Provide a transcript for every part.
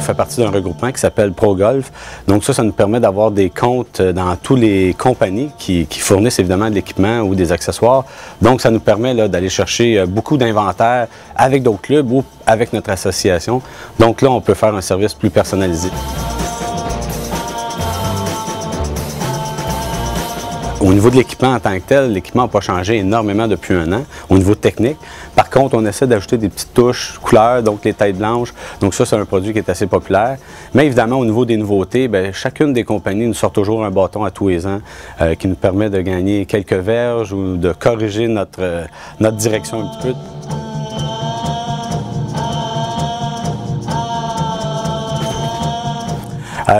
fait partie d'un regroupement qui s'appelle ProGolf. Donc ça nous permet d'avoir des comptes dans toutes les compagnies qui fournissent évidemment de l'équipement ou des accessoires. Donc ça nous permet d'aller chercher beaucoup d'inventaire avec d'autres clubs ou avec notre association. Donc là, on peut faire un service plus personnalisé. Au niveau de l'équipement en tant que tel, l'équipement n'a pas changé énormément depuis un an au niveau technique. Par contre, on essaie d'ajouter des petites touches couleurs, donc les têtes blanches. Donc ça, c'est un produit qui est assez populaire. Mais évidemment, au niveau des nouveautés, bien, chacune des compagnies nous sort toujours un bâton à tous les ans qui nous permet de gagner quelques verges ou de corriger notre direction un petit peu.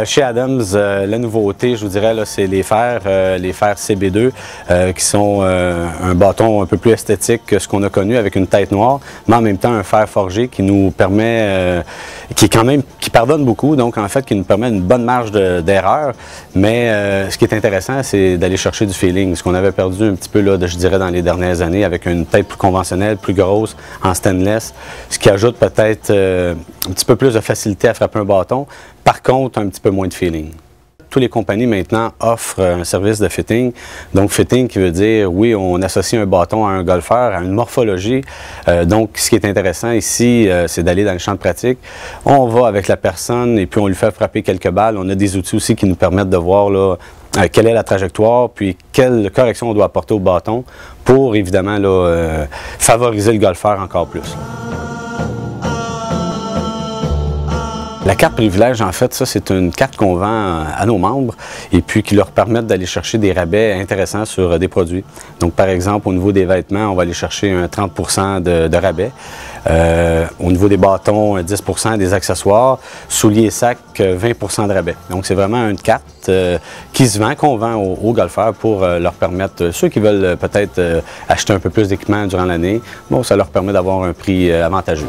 Chez Adams, la nouveauté, je vous dirais, c'est les fers CB2, qui sont un bâton un peu plus esthétique que ce qu'on a connu avec une tête noire, mais en même temps un fer forgé qui nous permet, qui pardonne beaucoup, donc en fait qui nous permet une bonne marge d'erreur. Mais ce qui est intéressant, c'est d'aller chercher du feeling, ce qu'on avait perdu un petit peu là, je dirais, dans les dernières années, avec une tête plus conventionnelle, plus grosse, en stainless, ce qui ajoute peut-être un petit peu plus de facilité à frapper un bâton. Par contre, un petit peu moins de feeling. Toutes les compagnies maintenant offrent un service de fitting. Donc fitting qui veut dire, oui, on associe un bâton à un golfeur, à une morphologie. Donc ce qui est intéressant ici, c'est d'aller dans le champ de pratique. On va avec la personne et puis on lui fait frapper quelques balles. On a des outils aussi qui nous permettent de voir là, quelle est la trajectoire, puis quelle correction on doit apporter au bâton pour évidemment là, favoriser le golfeur encore plus. La carte privilège, en fait, ça, c'est une carte qu'on vend à nos membres et puis qui leur permettent d'aller chercher des rabais intéressants sur des produits. Donc, par exemple, au niveau des vêtements, on va aller chercher un 30 % de rabais. Au niveau des bâtons, 10 % des accessoires. Souliers et sacs, 20 % de rabais. Donc, c'est vraiment une carte qui se vend, qu'on vend aux golfeurs pour leur permettre, ceux qui veulent peut-être acheter un peu plus d'équipement durant l'année, bon, ça leur permet d'avoir un prix avantageux.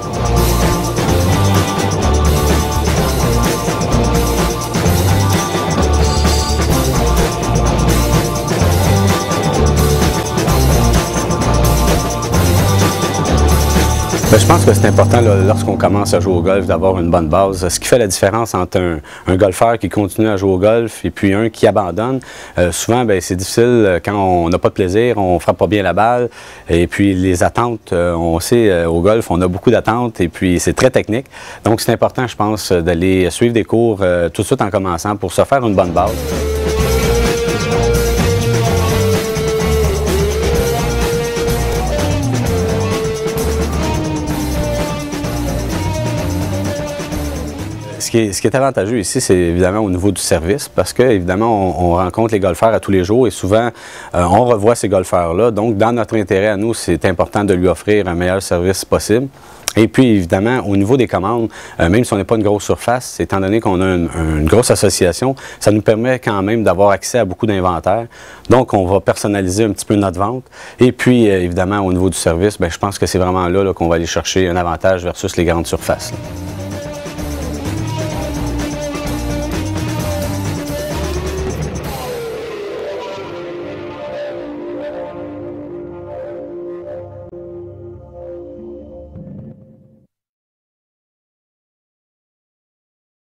Bien, je pense que c'est important lorsqu'on commence à jouer au golf d'avoir une bonne base. Ce qui fait la différence entre un golfeur qui continue à jouer au golf et puis un qui abandonne, souvent c'est difficile quand on n'a pas de plaisir, on frappe pas bien la balle et puis les attentes, on sait au golf on a beaucoup d'attentes et puis c'est très technique. Donc c'est important je pense d'aller suivre des cours tout de suite en commençant pour se faire une bonne base. Ce qui est avantageux ici, c'est évidemment au niveau du service, parce que évidemment, on rencontre les golfeurs à tous les jours et souvent, on revoit ces golfeurs-là. Donc, dans notre intérêt à nous, c'est important de lui offrir un meilleur service possible. Et puis, évidemment, au niveau des commandes, même si on n'est pas une grosse surface, étant donné qu'on a une grosse association, ça nous permet quand même d'avoir accès à beaucoup d'inventaire. Donc, on va personnaliser un petit peu notre vente. Et puis, évidemment, au niveau du service, je pense que c'est vraiment là qu'on va aller chercher un avantage versus les grandes surfaces.